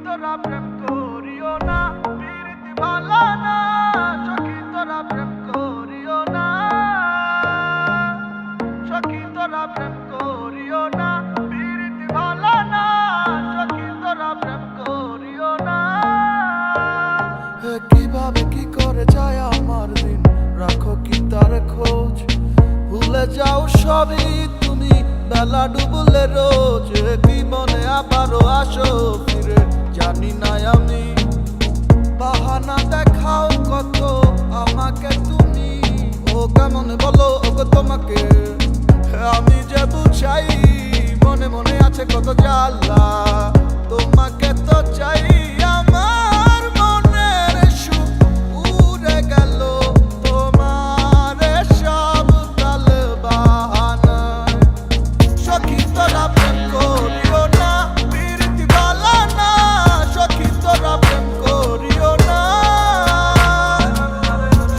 তোরা প্রেম করিও না, প্রীতি ভালো না। সখী তোরা প্রেম করিও না, সখী তোরা প্রেম করিও না, প্রীতি ভালো না। সখী তোরা প্রেম করিও না। কিভাবে কি করে যায় আমার দিন, রাখো কি তার খোঁজ? ভুলে যাও সবই তুমি বেলা ডুবলে রোজ। কি মনে আবারও আসো ফিরে, জানি না আমি। বাহানা দেখাও কত আমাকে তুমি, ও কেমন বলো ওগো তোমাকে আমি যে বুঝাই। মনে মনে আছে কত জ্বালা, তোমাকে তো চাই। আমার মনের সুখ উড়ে গেল তোমার সব তাল বাহানায়। সখী তোরা প্রেম করিও না, প্রীতি ভালো না। সখী তোরা প্রেম করিও না,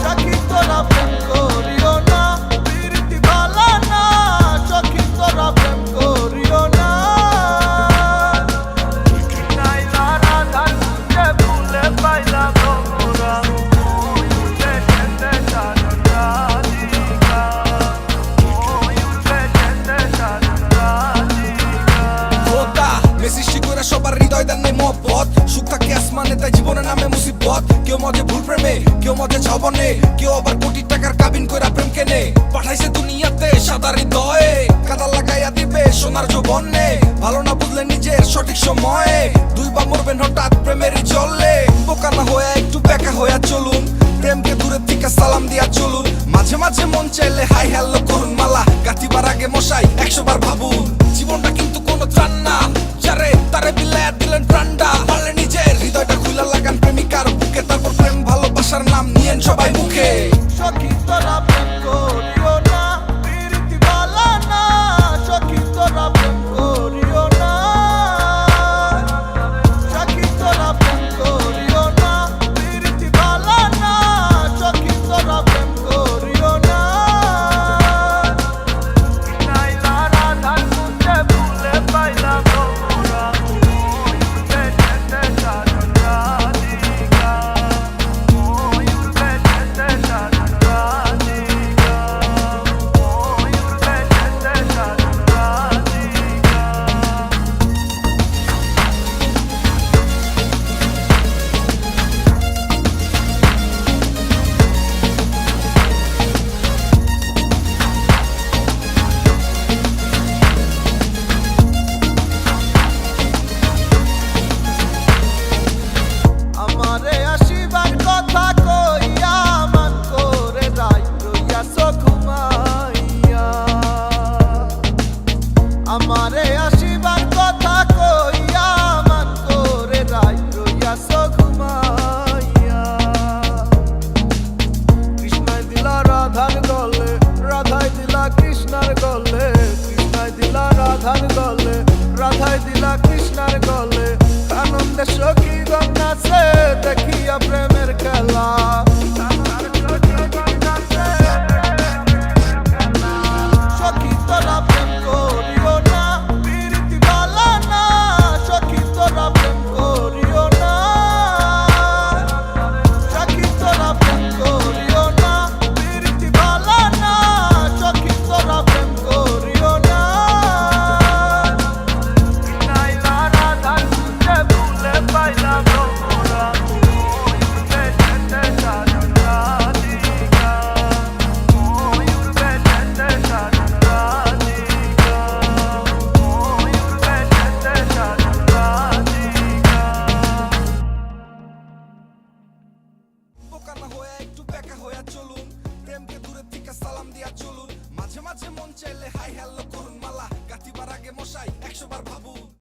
সখী তোরা প্রেম করিও না, প্রীতি ভালো না। সখী তোরা প্রেম করিও না। নাইলা রাধার খুঁজে ভুলে পাইলাম মোরা, ময়ূর বেশেতে সাজন রাধিকা, ময়ূর বেশেতে সাজন রাধিকা। খোদা মেসি শিকরে সবার হৃদয় দেন নাই মহব্বত। সুখ থাকে আসমানে তাই জীবনে নামে মুসিবত। কেউ মজে ভুল প্রেমে, কেউ মজে ছবনে, কেউ আবার কোটি টাকার কাবিন কইরা প্রেম কেনে। পাঠাইছে দুনিয়াতে সাদা হৃদয়ে, কাদা লাগাইয়া দিবে সোনার যৌবনে। ভালো না বুঝলে নিজের সঠিক সময়ে, দুইবার মরবেন হঠাৎ প্রেমের জলে। বোকা না হয়ে একটু বেকা হইয়া চলুন, প্রেমকে দূরের থেকে সালাম দিয়া চলুন। মাঝে মাঝে মন চাইলে হাই হ্যালো করুন, মালা গাঁথিবার আগে মশাই 100 বার ভাবুন। জীবনটা কিন্তু কোনো ত্রাণ না, যারে তারে বিলায়া দিলেন প্রাণটা। পারলে নিজের হৃদয়টা খুলা লাগান প্রেমিকার বুকে, তারপর প্রেম ভালোবাসার নাম নিয়েন সবাই মুখে। সখী তোরা প্রেম করিও না, প্রীতি ভালো না। সখী তোরা প্রেম করিও না, সখী তোরা প্রেম করিও না, প্রীতি ভালো না। সখী তোরা প্রেম করিও না। নাইলা রাধার খুঁজে ভুলে পাইলাম মোরা, ময়ূর বেশেতে সাজন রাধিকা, ময়ূর বেশেতে সাজন রাধিকা, ময়ূর বেশেতে সাজন রাধিকা। আমারে আসিবার কথা কইয়া মান করে রাই রইয়াছ ঘুমাইয়া। আমারে আসিবার কথা কইয়া মান করে রাই রইয়াছ ঘুমাইয়া। কৃষ্ণাই দিলা রাধার গলে, রাধাই দিলা কৃষ্ণার গলে। কৃষ্ণাই দিলা রাধার গলে, রাধাই দিলা কৃষ্ণার গলে। আনন্দে সখী গঙ্গাছে দেখিয়া প্রেমের খেলা। সখী তোরা প্রেম করিও না, প্রীতি ভালো না। সখী তোরা প্রেম করিও না, সখী তোরা প্রেম করিও না, প্রীতি ভালো না। সখী তোরা প্রেম করিও না। নাইলা রাধার খুঁজে ভুলে পাইলাম মোরা, ময়ূর বেশেতে সাজন রাধিকা, ময়ূর বেশেতে সাজন রাধিকা, ময়ূর বেশেতে সাজন রাধিকা। বোকা না হয়ে একটু বেকা হইয়া চলুন, প্রেমকে দূরের থেকে সালাম দিয়া চলুন। মাঝে মাঝে মন চাইলে হাই হ্যালো করুন, মালা গাঁথিবার আগে মশাই 100 বার ভাবুন।